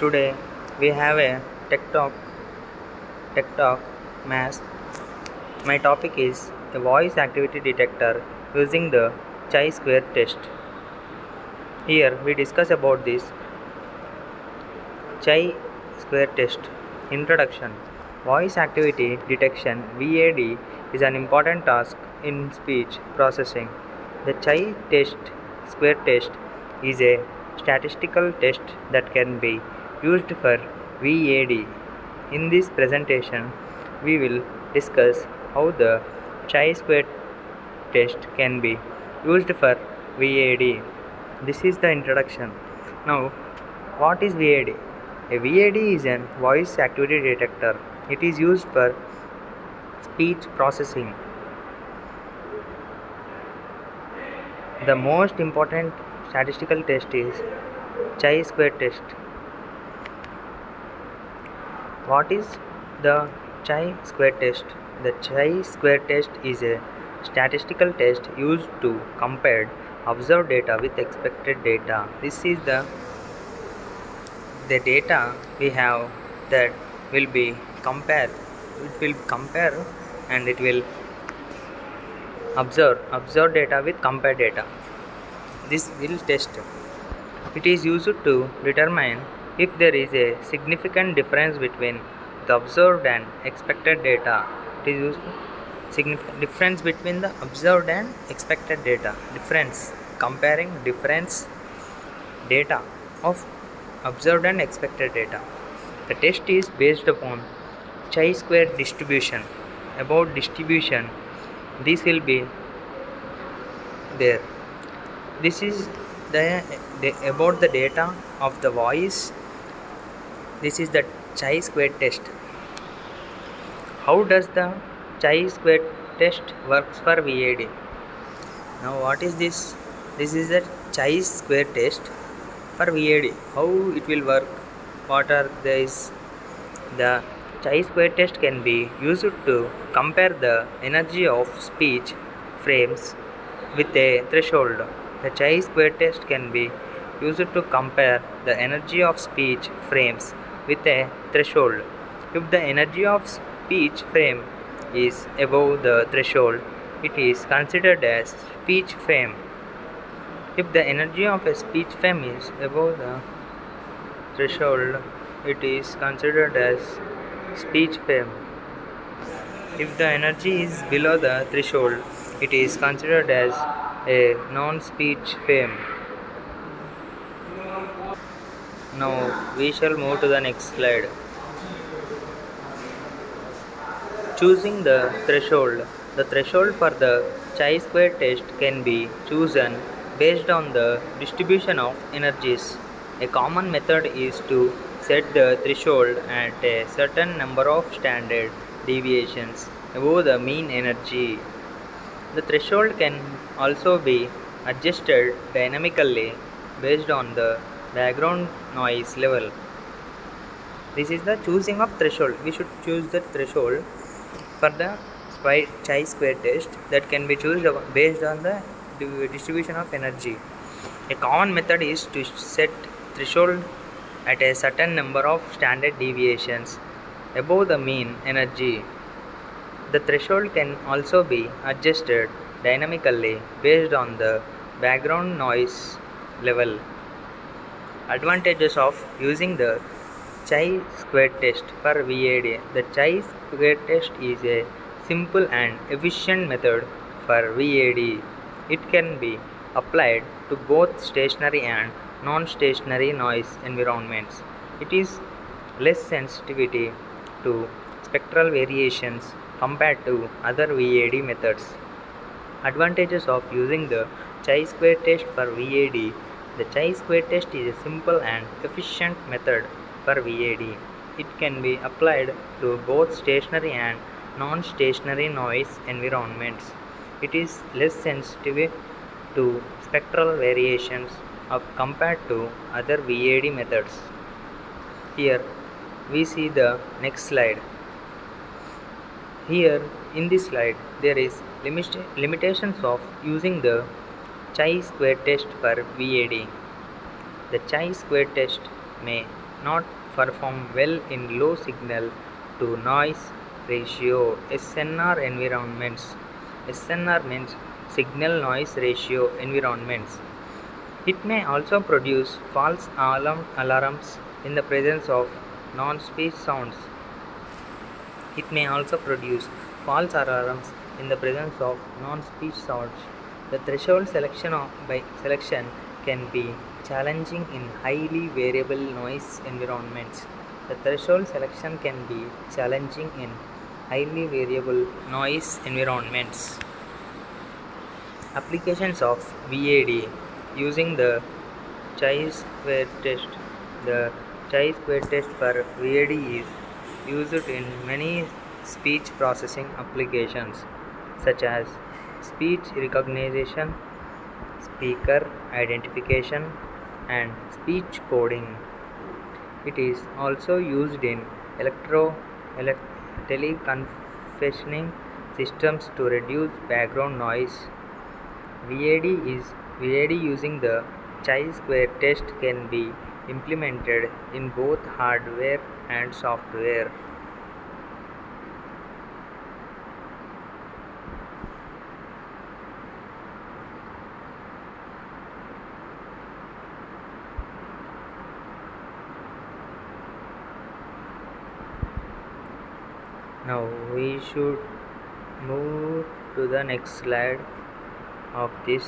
Today we have a tech talk mass. My topic is a voice activity detector using the chi-square test. Here we discuss about this chi-square test. Introduction. Voice activity detection VAD is an important task in speech processing. The chi-test square test is a statistical test that can be used for VAD. In this presentation, we will discuss how the chi-square test can be used for VAD. This is the introduction. Now, what is VAD? A VAD is a voice activity detector. It is used for speech processing. The most important statistical test is chi-square test. What is the chi-square test? The chi-square test is a statistical test used to compare observed data with expected data. This is the data we have that will be compared. It will compare and it will observe data with compared data. This will test. It is used to determine if there is a significant difference between the observed and expected data. It is used significant difference between the observed and expected data. Difference comparing difference data of observed and expected data. The test is based upon chi-square distribution. About distribution, this will be there. This is about the data of the voice. This is the chi-square test. How does the chi-square test works for VAD? Now what is this? This is the chi-square test for VAD. How it will work? What are these? The chi-square test can be used to compare the energy of speech frames with a threshold. The chi-square test can be used to compare the energy of speech frames with a threshold. If the energy of speech frame is above the threshold, it is considered as speech frame. If the energy of a speech frame is above the threshold, it is considered as speech frame. If the energy is below the threshold, it is considered as a non-speech frame. Now we shall move to the next slide. Choosing the threshold. The threshold for the chi-square test can be chosen based on the distribution of energies. A common method is to set the threshold at a certain number of standard deviations above the mean energy. The threshold can also be adjusted dynamically based on the background noise level. This is the choosing of threshold. We should choose the threshold for the chi-square test that can be chosen based on the distribution of energy. A common method is to set threshold at a certain number of standard deviations above the mean energy. The threshold can also be adjusted dynamically based on the background noise level. Advantages of using the chi-square test for VAD. The chi-square test is a simple and efficient method for VAD. It can be applied to both stationary and non-stationary noise environments. It is less sensitivity to spectral variations compared to other VAD methods. Advantages of using the chi-square test for VAD. The chi-square test is a simple and efficient method for VAD. It can be applied to both stationary and non-stationary noise environments. It is less sensitive to spectral variations compared to other VAD methods. Here we see the next slide. Here in this slide there is limitations of using the chi-square test for VAD. The chi-square test may not perform well in low signal to noise ratio SNR environments. SNR means signal noise ratio environments. It may also produce false alarms in the presence of non-speech sounds. It may also produce false alarms in the presence of non-speech sounds. The threshold selection can be challenging in highly variable noise environments. The threshold selection can be challenging in highly variable noise environments. Applications of VAD using the chi-square test. The chi-square test for VAD is used in many speech processing applications such as speech recognition, speaker identification, and speech coding. It is also used in teleconferencing systems to reduce background noise. VAD using the chi-square test can be implemented in both hardware and software. Now we should move to the next slide of this.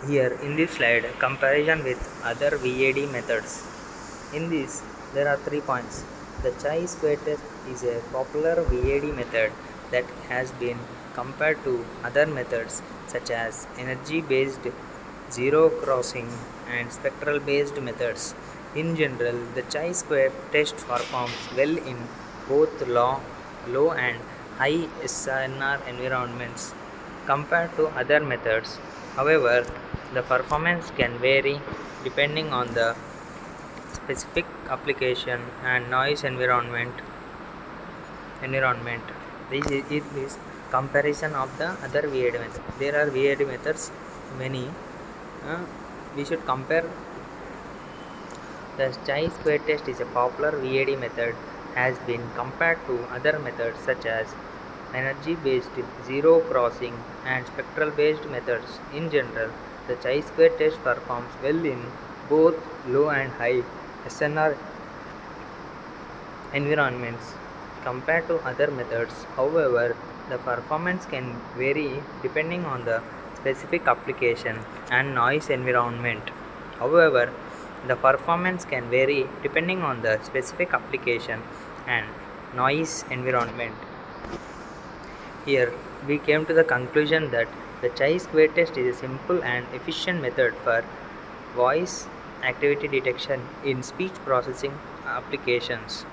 Here in this slide, comparison with other VAD methods. In this, there are 3 points. The chi-square test is a popular VAD method that has been compared to other methods such as energy-based zero crossing and spectral-based methods. In general, the chi-square test performs well in both low and high SNR environments compared to other methods. However, the performance can vary depending on the specific application and noise environment. This is comparison of the other VAD method. There are VAD methods many. We should compare. The chi-square test is a popular VAD method has been compared to other methods such as energy-based zero crossing and spectral-based methods. In general, the chi-square test performs well in both low and high SNR environments compared to other methods. However, the performance can vary depending on the specific application and noise environment. However, the performance can vary depending on the specific application and noise environment. Here, we came to the conclusion that the chi-square test is a simple and efficient method for voice activity detection in speech processing applications.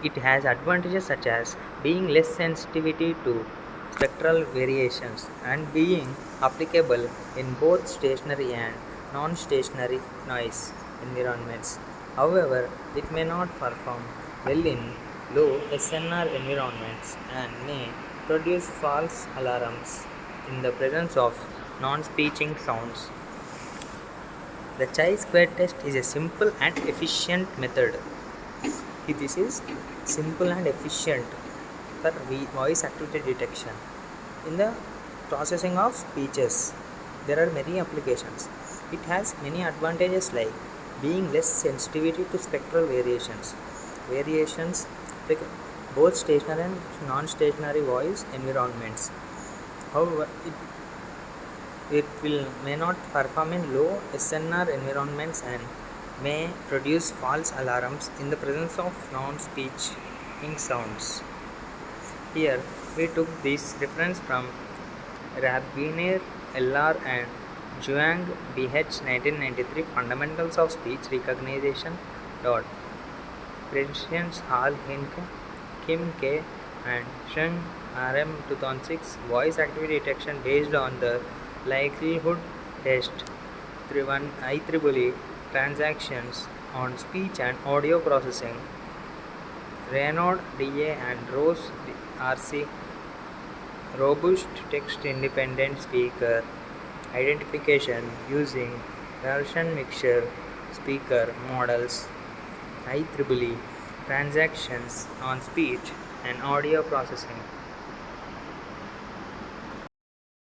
It has advantages such as being less sensitivity to spectral variations and being applicable in both stationary and non-stationary noise environments. However, it may not perform well in low SNR environments and may produce false alarms in the presence of non-speaking sounds. The chi-square test is a simple and efficient method. This is simple and efficient for voice activity detection. In the processing of speeches, there are many applications. It has many advantages like being less sensitivity to spectral variations, like both stationary and non-stationary voice environments. However, it may not perform in low SNR environments and may produce false alarms in the presence of non-speaking sounds. Here we took this reference from Rabiner LR and Zhuang BH 1993 Fundamentals of Speech Recognition. Christians Hall Hink, Kim K and Sheng RM 2006 Voice Activity Detection based on the likelihood test IEEE transactions on speech and audio processing. Renaud DA and Rose RC robust text independent speaker identification using Gaussian mixture speaker models, IEEE transactions on speech and audio processing.